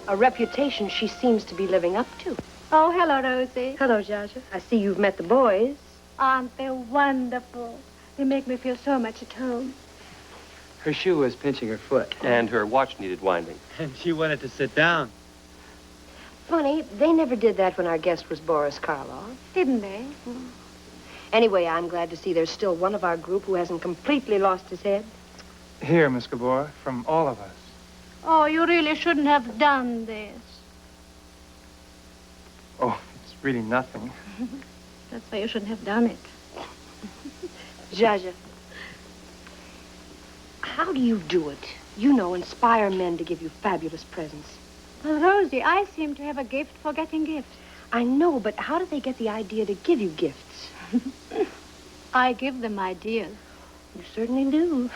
A reputation she seems to be living up to. Oh, hello, Rosie. Hello, Zha Zha. I see you've met the boys. Aren't they wonderful? They make me feel so much at home. Her shoe was pinching her foot. And her watch needed winding. And she wanted to sit down. Funny, they never did that when our guest was Boris Karloff. Didn't they? Anyway, I'm glad to see there's still one of our group who hasn't completely lost his head. Here, Miss Gabor, from all of us. Oh, you really shouldn't have done this. Oh, it's really nothing. That's why you shouldn't have done it. Zha Zha, how do you do it? You know, inspire men to give you fabulous presents. Well, Rosie, I seem to have a gift for getting gifts. I know, but how do they get the idea to give you gifts? I give them ideas. You certainly do.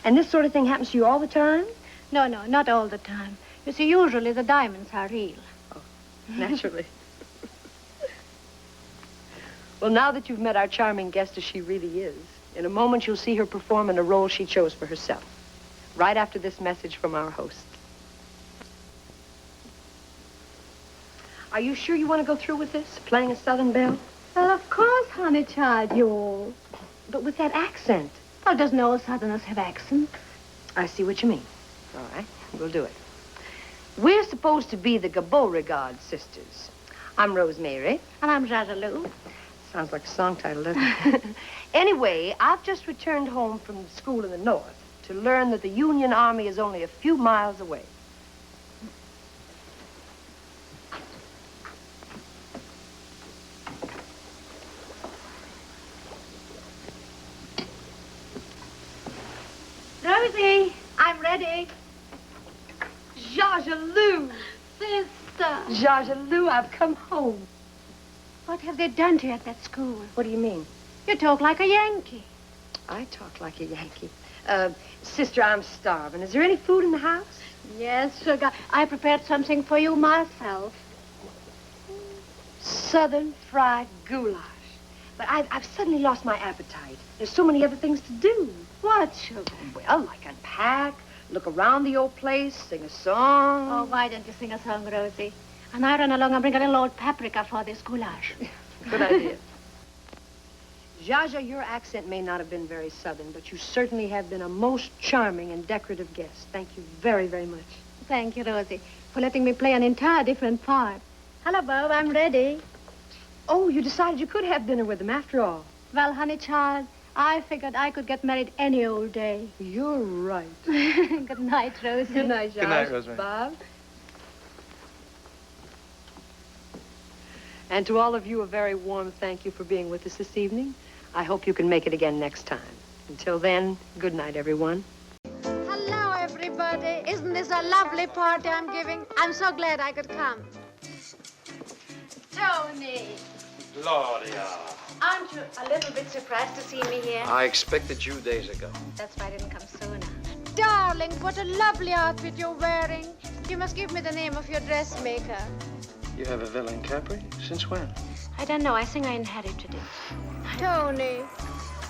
And this sort of thing happens to you all the time? No, not all the time. You see, usually the diamonds are real. Oh, naturally. Well, now that you've met our charming guest as she really is, in a moment you'll see her perform in a role she chose for herself. Right after this message from our host. Are you sure you want to go through with this, playing a Southern belle? Well, of course, honey child, you. But with that accent. Well, doesn't all Southerners have accents? I see what you mean. All right, we'll do it. We're supposed to be the Gabor sisters. I'm Rosemary. And I'm Zha Zha Lou. Sounds like a song title, doesn't it? Anyway, I've just returned home from school in the north to learn that the Union Army is only a few miles away. Rosie, I'm ready. Zha Zha Lou! Sister. Zha Zha Lou, I've come home. What have they done to you at that school? What do you mean? You talk like a Yankee. I talk like a Yankee. Sister, I'm starving. Is there any food in the house? Yes, sugar. I prepared something for you myself. Southern fried goulash. But I've suddenly lost my appetite. There's so many other things to do. What, sugar? Well, like unpack, look around the old place, sing a song. Oh, why don't you sing a song, Rosie? And I run along and bring a little old paprika for this goulash. Good idea. Zha Zha, your accent may not have been very Southern, but you certainly have been a most charming and decorative guest. Thank you very, very much. Thank you, Rosie, for letting me play an entire different part. Hello, Bob, I'm ready. Oh, you decided you could have dinner with them after all. Well, honey child, I figured I could get married any old day. You're right. Good night, Rosie. Good night, Zha. Good night, Rosemary. Bob. And to all of you, a very warm thank you for being with us this evening. I hope you can make it again next time. Until then, good night, everyone. Hello, everybody. Isn't this a lovely party I'm giving? I'm so glad I could come. Tony. Claudia. Aren't you a little bit surprised to see me here? I expected you days ago. That's why I didn't come sooner. Darling, what a lovely outfit you're wearing. You must give me the name of your dressmaker. You have a villa in Capri? Since when? I don't know. I think I inherited it. Tony,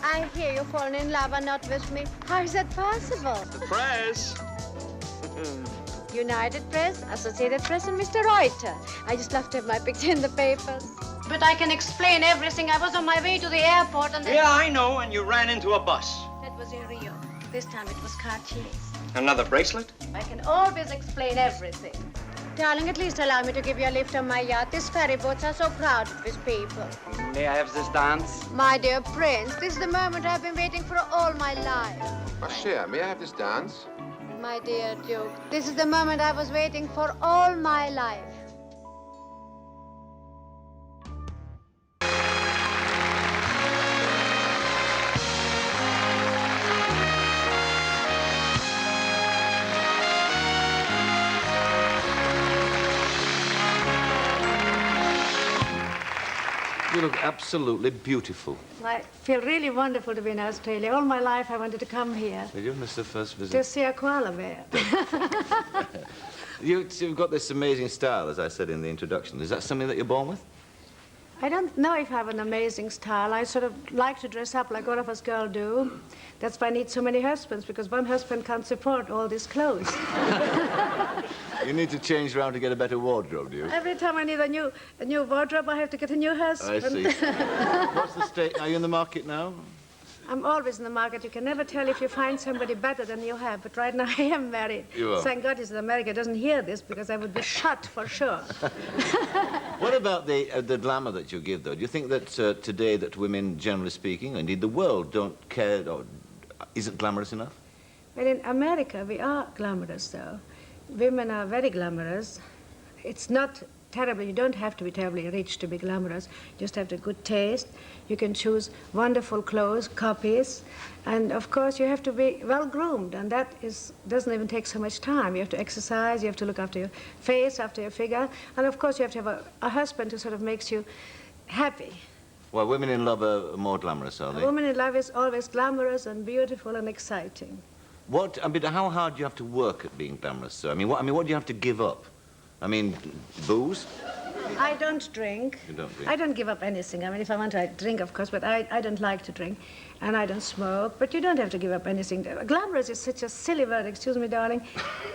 I hear you've fallen in love and not with me. How is that possible? The press. United Press, Associated Press, and Mr. Reuter. I just love to have my picture in the papers. But I can explain everything. I was on my way to the airport and then... Yeah, I know, and you ran into a bus. That was in Rio. This time it was Cartier's. Another bracelet? I can always explain everything. Darling, at least allow me to give you a lift on my yacht. These ferry boats are so crowded with people. May I have this dance? My dear Prince, this is the moment I've been waiting for all my life. Ma chère, may I have this dance? My dear Duke, this is the moment I was waiting for all my life. You look absolutely beautiful. I feel really wonderful to be in Australia. All my life I wanted to come here. Did you miss the first visit? To see a koala bear. You've got this amazing style, as I said in the introduction. Is that something that you're born with? I don't know if I have an amazing style. I sort of like to dress up like all of us girls do. That's why I need so many husbands, because one husband can't support all these clothes. You need to change around to get a better wardrobe, do you? Every time I need a new wardrobe, I have to get a new husband. I see. What's the state? Are you in the market now? I'm always in the market. You can never tell if you find somebody better than you have. But right now I am married. You are? Thank God he's in America. He doesn't hear this because I would be shot for sure. What about the glamour that you give, though? Do you think that today that women, generally speaking, indeed the world, don't care or isn't glamorous enough? Well, in America, we are glamorous, though. Women are very glamorous. It's not terribly, you don't have to be terribly rich to be glamorous. You just have the good taste. You can choose wonderful clothes, copies, and of course you have to be well groomed, and that doesn't even take so much time. You have to exercise, you have to look after your face, after your figure, and of course you have to have a husband who sort of makes you happy. Well, women in love are more glamorous, are they? A woman in love is always glamorous and beautiful and exciting. How hard do you have to work at being glamorous, sir? What do you have to give up? Booze? I don't drink. You don't drink? I don't give up anything. If I want to, I drink, of course, but I don't like to drink. And I don't smoke, but you don't have to give up anything. Glamorous is such a silly word, excuse me, darling.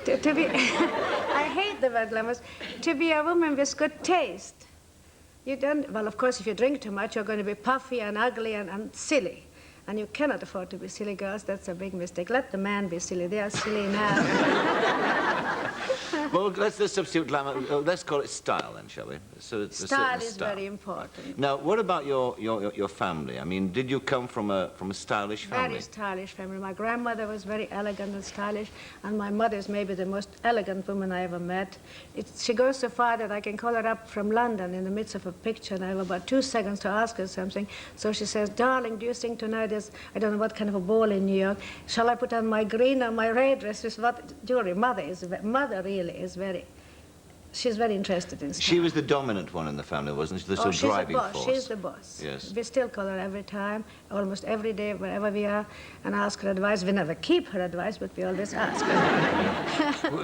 to be, I hate the word glamorous. To be a woman with good taste. You don't, well, of course, if you drink too much, you're going to be puffy and ugly and silly. And you cannot afford to be silly, girls. That's a big mistake. Let the man be silly. They are silly now. Well, let's substitute glamour. Let's call it style, then, shall we? So style is very important. Now, what about your family? Did you come from a stylish family? Very stylish family. My grandmother was very elegant and stylish, and my mother is maybe the most elegant woman I ever met. She goes so far that I can call her up from London in the midst of a picture, and I have about 2 seconds to ask her something. So she says, "Darling, do you think tonight is, I don't know what kind of a ball in New York, shall I put on my green or my red dress with what jewelry?" Mother really is she's very interested in style. She was the dominant one in the family, wasn't she? The sort of driving force. She's the boss. Yes. We still call her every time, almost every day, wherever we are, and ask her advice. We never keep her advice, but we always ask her.